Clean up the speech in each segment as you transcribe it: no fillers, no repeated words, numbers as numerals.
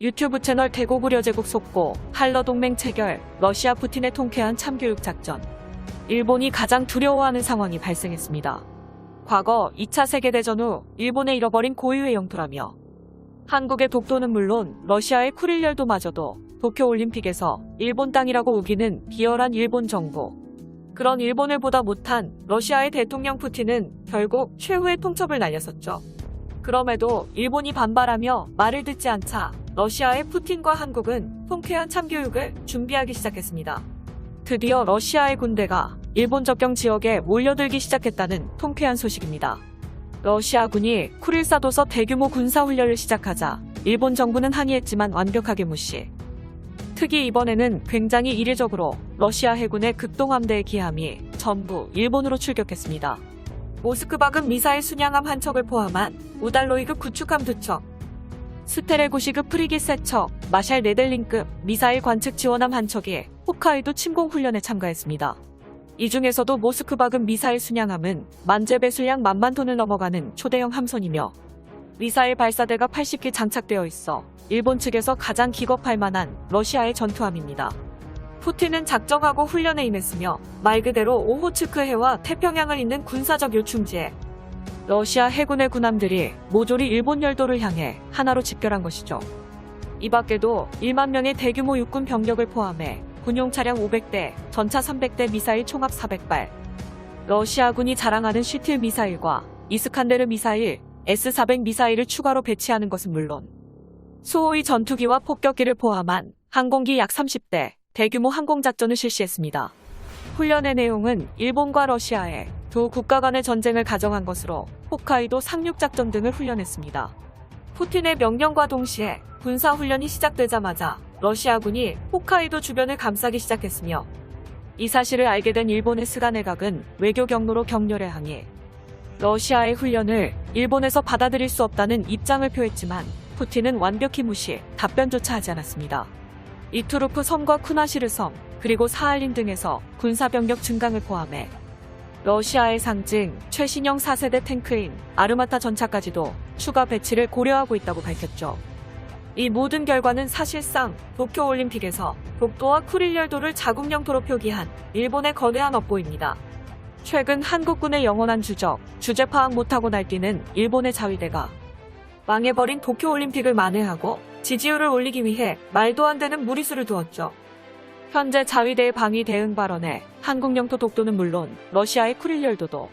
유튜브 채널 대고구려 제국 속보, 한러 동맹 체결, 러시아 푸틴의 통쾌한 참교육 작전. 일본이 가장 두려워하는 상황이 발생했습니다. 과거 2차 세계대전 후 일본의 잃어버린 고유의 영토라며 한국의 독도는 물론 러시아의 쿠릴열도마저도 도쿄올림픽에서 일본 땅이라고 우기는 비열한 일본 정부. 그런 일본을 보다 못한 러시아의 대통령 푸틴은 결국 최후의 통첩을 날렸었죠. 그럼에도 일본이 반발하며 말을 듣지 않자 러시아의 푸틴과 한국은 통쾌한 참교육을 준비하기 시작했습니다. 드디어 러시아의 군대가 일본 접경 지역에 몰려들기 시작했다는 통쾌한 소식입니다. 러시아군이 쿠릴사도서 대규모 군사훈련을 시작하자 일본 정부는 항의했지만 완벽하게 무시. 특히 이번에는 굉장히 이례적으로 러시아 해군의 극동함대의 기함이 전부 일본으로 출격했습니다. 모스크바급 미사일 순양함 한 척을 포함한 우달로이급 구축함 2척, 스테레고시급 프리깃 3척, 마샬 네델린급 미사일 관측 지원함 한 척이 홋카이도 침공 훈련에 참가했습니다. 이 중에서도 모스크바급 미사일 순양함은 만재 배수량 10,000톤을 넘어가는 초대형 함선이며 미사일 발사대가 80기 장착되어 있어 일본 측에서 가장 기겁할 만한 러시아의 전투함입니다. 푸틴은 작정하고 훈련에 임했으며 말 그대로 오호츠크해와 태평양을 잇는 군사적 요충지에 러시아 해군의 군함들이 모조리 일본 열도를 향해 하나로 집결한 것이죠. 이 밖에도 1만 명의 대규모 육군 병력을 포함해 군용 차량 500대, 전차 300대, 미사일 총합 400발, 러시아군이 자랑하는 슈틸 미사일과 이스칸데르 미사일, S-400 미사일을 추가로 배치하는 것은 물론 수호의 전투기와 폭격기를 포함한 항공기 약 30대, 대규모 항공작전을 실시했습니다. 훈련의 내용은 일본과 러시아의 두 국가 간의 전쟁을 가정한 것으로 홋카이도 상륙작전 등을 훈련했습니다. 푸틴의 명령과 동시에 군사훈련이 시작되자마자 러시아군이 홋카이도 주변을 감싸기 시작했으며 이 사실을 알게 된 일본의 스가 내각은 외교 경로로 격렬히 항의, 러시아의 훈련을 일본에서 받아들일 수 없다는 입장을 표했지만 푸틴은 완벽히 무시, 답변조차 하지 않았습니다. 이투르프 섬과 쿠나시르 섬, 그리고 사할린 등에서 군사병력 증강을 포함해 러시아의 상징 최신형 4세대 탱크인 아르마타 전차까지도 추가 배치를 고려하고 있다고 밝혔죠. 이 모든 결과는 사실상 도쿄올림픽에서 독도와 쿠릴열도를 자국 영토로 표기한 일본의 거대한 업보입니다. 최근 한국군의 영원한 주적, 주제 파악 못하고 날뛰는 일본의 자위대가 망해버린 도쿄올림픽을 만회하고 지지율을 올리기 위해 말도 안 되는 무리수를 두었죠. 현재 자위대의 방위 대응 발언에 한국 영토 독도는 물론 러시아의 쿠릴열도도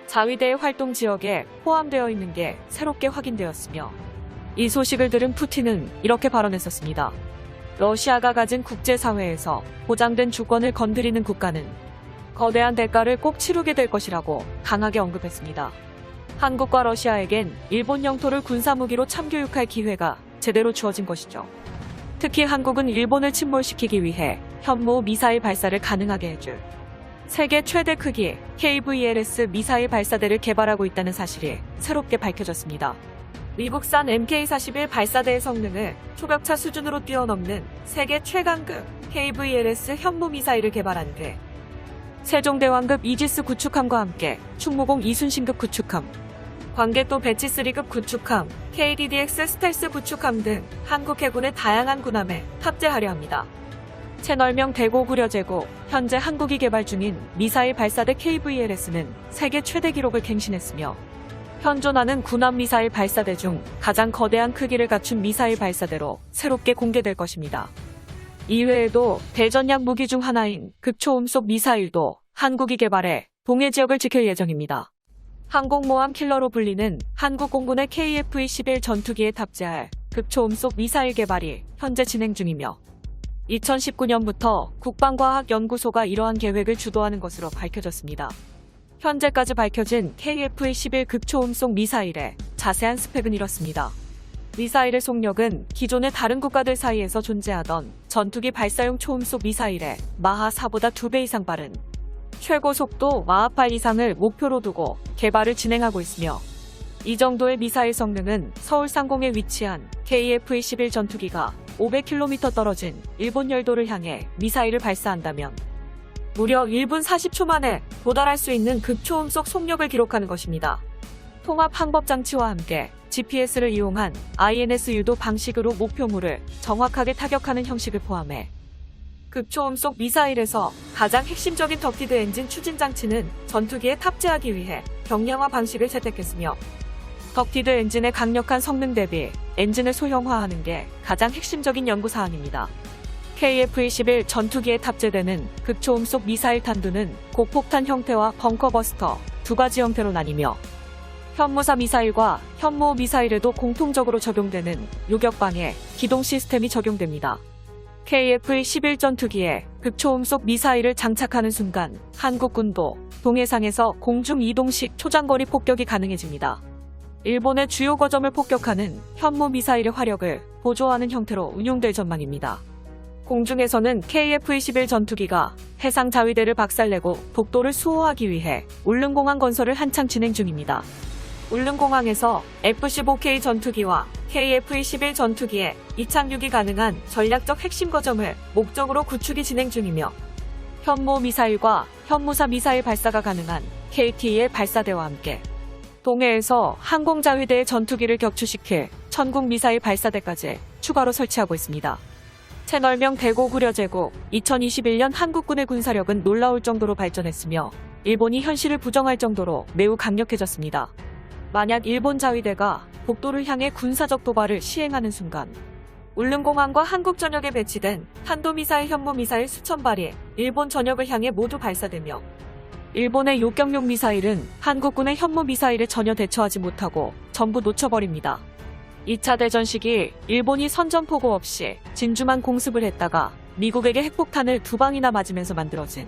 자위대의 활동 지역에 포함되어 있는 게 새롭게 확인되었으며 이 소식을 들은 푸틴은 이렇게 발언했었습니다. 러시아가 가진 국제사회에서 보장된 주권을 건드리는 국가는 거대한 대가를 꼭 치르게 될 것이라고 강하게 언급했습니다. 한국과 러시아에겐 일본 영토를 군사무기로 참교육할 기회가 제대로 주어진 것이죠. 특히 한국은 일본을 침몰시키기 위해 현무 미사일 발사를 가능하게 해줄 세계 최대 크기 KVLS 미사일 발사대를 개발하고 있다는 사실이 새롭게 밝혀졌습니다. 미국산 MK-41 발사대의 성능을 초격차 수준으로 뛰어넘는 세계 최강급 KVLS 현무 미사일을 개발한 뒤 세종대왕급 이지스 구축함과 함께 충무공 이순신급 구축함, 광개토 배치3급 구축함, KDDX 스텔스 구축함 등 한국 해군의 다양한 군함에 탑재하려 합니다. 채널명 대고구려 제국, 현재 한국이 개발 중인 미사일 발사대 KVLS는 세계 최대 기록을 갱신했으며 현존하는 군함 미사일 발사대 중 가장 거대한 크기를 갖춘 미사일 발사대로 새롭게 공개될 것입니다. 이외에도 대전약 무기 중 하나인 극초음속 미사일도 한국이 개발해 동해 지역을 지킬 예정입니다. 항공모함 킬러로 불리는 한국 공군의 KF-21 전투기에 탑재할 극초음속 미사일 개발이 현재 진행 중이며 2019년부터 국방과학연구소가 이러한 계획을 주도하는 것으로 밝혀졌습니다. 현재까지 밝혀진 KF-21 극초음속 미사일의 자세한 스펙은 이렇습니다. 미사일의 속력은 기존의 다른 국가들 사이에서 존재하던 전투기 발사용 초음속 미사일의 마하 4보다 2배 이상 빠른 최고 속도 마하 8 이상을 목표로 두고 개발을 진행하고 있으며 이 정도의 미사일 성능은 서울 상공에 위치한 KF-21 전투기가 500km 떨어진 일본 열도를 향해 미사일을 발사한다면 무려 1분 40초 만에 도달할 수 있는 극초음속 속력을 기록하는 것입니다. 통합 항법 장치와 함께 GPS를 이용한 INS 유도 방식으로 목표물을 정확하게 타격하는 형식을 포함해 극초음속 미사일에서 가장 핵심적인 덕티드 엔진 추진 장치는 전투기에 탑재하기 위해 경량화 방식을 채택했으며 덕티드 엔진의 강력한 성능 대비 엔진을 소형화하는 게 가장 핵심적인 연구사항입니다. KF-21 전투기에 탑재되는 극초음속 미사일 탄두는 고폭탄 형태와 벙커버스터 두 가지 형태로 나뉘며 현무사 미사일과 현무호 미사일에도 공통적으로 적용되는 요격방해 기동 시스템이 적용됩니다. KF-21 전투기에 극초음속 미사일을 장착하는 순간 한국군도 동해상에서 공중 이동식 초장거리 폭격이 가능해집니다. 일본의 주요 거점을 폭격하는 현무 미사일의 화력을 보조하는 형태로 운용될 전망입니다. 공중에서는 KF-21 전투기가 해상 자위대를 박살내고 독도를 수호하기 위해 울릉공항 건설을 한창 진행 중입니다. 울릉공항에서 F-15K 전투기와 KF-21 전투기의 이착륙이 가능한 전략적 핵심 거점을 목적으로 구축이 진행 중이며 현무 미사일과 현무사 미사일 발사가 가능한 KT의 발사대와 함께 동해에서 항공자위대의 전투기를 격추시킬 천국 미사일 발사대까지 추가로 설치하고 있습니다. 채널명 대고구려제국 2021년 한국군의 군사력은 놀라울 정도로 발전했으며 일본이 현실을 부정할 정도로 매우 강력해졌습니다. 만약 일본 자위대가 독도를 향해 군사적 도발을 시행하는 순간 울릉공항과 한국 전역에 배치된 탄도미사일 현무미사일 수천 발이 일본 전역을 향해 모두 발사되며 일본의 요격용 미사일은 한국군의 현무미사일에 전혀 대처하지 못하고 전부 놓쳐버립니다. 2차 대전 시기 일본이 선전포고 없이 진주만 공습을 했다가 미국에게 핵폭탄을 2방이나 맞으면서 만들어진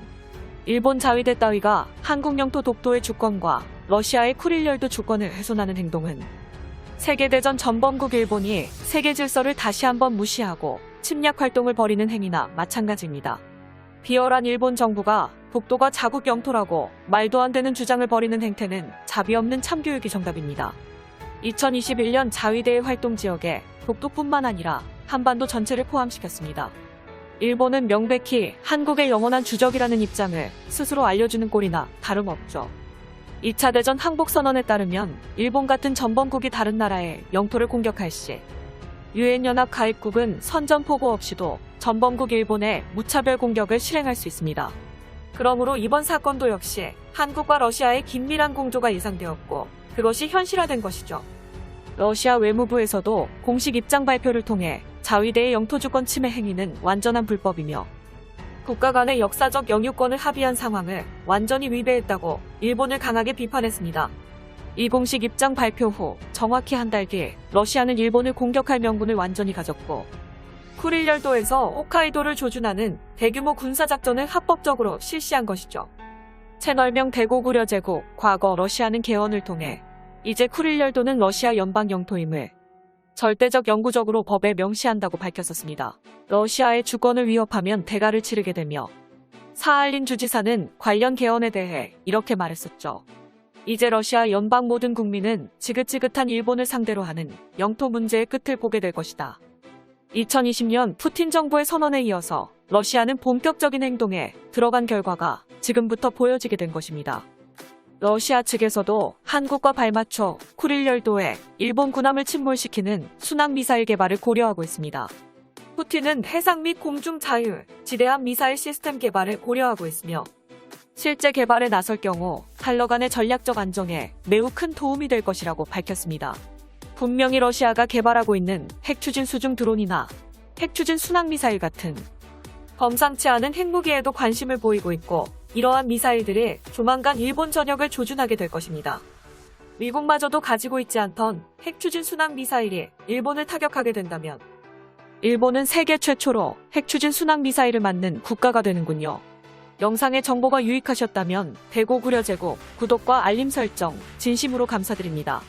일본 자위대 따위가 한국 영토 독도의 주권과 러시아의 쿠릴열도 주권을 훼손하는 행동은 세계대전 전범국 일본이 세계 질서를 다시 한번 무시하고 침략 활동을 벌이는 행위나 마찬가지입니다. 비열한 일본 정부가 독도가 자국 영토라고 말도 안 되는 주장을 벌이는 행태는 자비 없는 참교육이 정답입니다. 2021년 자위대의 활동 지역에 독도뿐만 아니라 한반도 전체를 포함시켰습니다. 일본은 명백히 한국의 영원한 주적이라는 입장을 스스로 알려주는 꼴이나 다름없죠. 2차 대전 항복선언에 따르면 일본 같은 전범국이 다른 나라의 영토를 공격할 시 유엔연합 가입국은 선전포고 없이도 전범국 일본의 무차별 공격을 실행할 수 있습니다. 그러므로 이번 사건도 역시 한국과 러시아의 긴밀한 공조가 예상되었고 그것이 현실화된 것이죠. 러시아 외무부에서도 공식 입장 발표를 통해 자위대의 영토주권 침해 행위는 완전한 불법이며 국가 간의 역사적 영유권을 합의한 상황을 완전히 위배했다고 일본을 강하게 비판했습니다. 이 공식 입장 발표 후 정확히 한 달 뒤 러시아는 일본을 공격할 명분을 완전히 가졌고 쿠릴열도에서 홋카이도를 조준하는 대규모 군사작전을 합법적으로 실시한 것이죠. 채널명 대고구려제국, 과거 러시아는 개헌을 통해 이제 쿠릴열도는 러시아 연방 영토임을 절대적 영구적으로 법에 명시한다고 밝혔었습니다. 러시아의 주권을 위협하면 대가를 치르게 되며 사할린 주지사는 관련 개헌에 대해 이렇게 말했었죠. 이제 러시아 연방 모든 국민은 지긋지긋한 일본을 상대로 하는 영토 문제의 끝을 보게 될 것이다. 2020년 푸틴 정부의 선언에 이어서 러시아는 본격적인 행동에 들어간 결과가 지금부터 보여지게 된 것입니다. 러시아 측에서도 한국과 발맞춰 쿠릴열도에 일본 군함을 침몰시키는 순항미사일 개발을 고려하고 있습니다. 푸틴은 해상 및 공중 자유, 지대함 미사일 시스템 개발을 고려하고 있으며 실제 개발에 나설 경우 한러 간의 전략적 안정에 매우 큰 도움이 될 것이라고 밝혔습니다. 분명히 러시아가 개발하고 있는 핵추진 수중 드론이나 핵추진 순항미사일 같은 범상치 않은 핵무기에도 관심을 보이고 있고 이러한 미사일들이 조만간 일본 전역을 조준하게 될 것입니다. 미국마저도 가지고 있지 않던 핵추진 순항미사일이 일본을 타격하게 된다면 일본은 세계 최초로 핵추진 순항미사일을 맞는 국가가 되는군요. 영상의 정보가 유익하셨다면 대고구려제국 구독과 알림 설정 진심으로 감사드립니다.